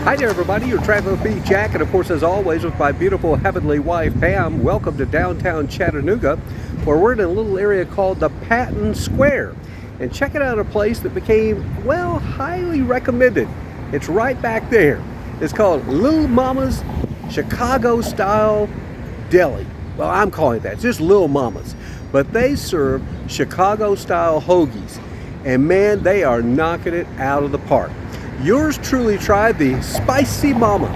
Hi there, everybody. Your traveling with me, Jack, and of course, as always, with my beautiful heavenly wife, Pam. Welcome to downtown Chattanooga, where we're in a little area called the Patton Square. And checking out a place that became, well, highly recommended. It's right back there. It's called Little Mama's Chicago-style deli. Well, I'm calling it that. It's just Little Mama's. But they serve Chicago-style hoagies. And man, they are knocking it out of the park. Yours truly tried the Spicy Mama.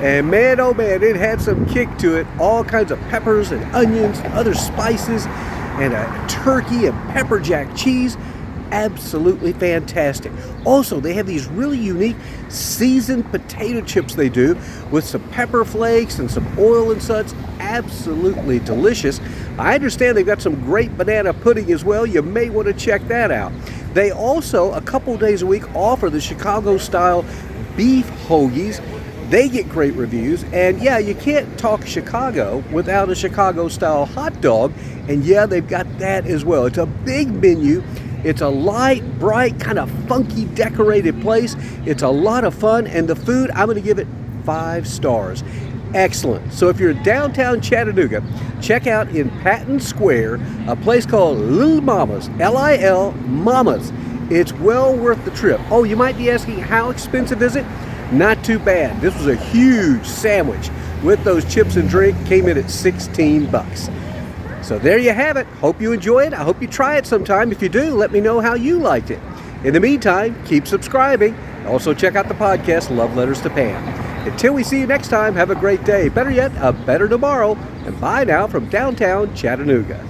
And man, oh man, it had some kick to it. All kinds of peppers and onions and other spices and a turkey and pepper jack cheese. Absolutely fantastic. Also, they have these really unique seasoned potato chips they do with some pepper flakes and some oil and such. Absolutely delicious. I understand they've got some great banana pudding as well. You may want to check that out. They also, a couple days a week, offer the Chicago-style beef hoagies. They get great reviews, and yeah, you can't talk Chicago without a Chicago-style hot dog, and yeah, they've got that as well. It's a big menu. It's a light, bright, kind of funky decorated place. It's a lot of fun, and the food, I'm going to give it 5 stars. Excellent. So if you're in downtown Chattanooga, check out in Patton Square a place called Little Mama's, L-I-L Mama's. It's well worth the trip. Oh, you might be asking, how expensive is it? Not too bad. This was a huge sandwich with those chips and drink. Came in at 16 bucks. So there you have it. Hope you enjoy it. I hope you try it sometime. If you do, let me know how you liked it. In the meantime, keep subscribing. Also check out the podcast, Love Letters to Pam. Until we see you next time, have a great day. Better yet, a better tomorrow. And bye now from downtown Chattanooga.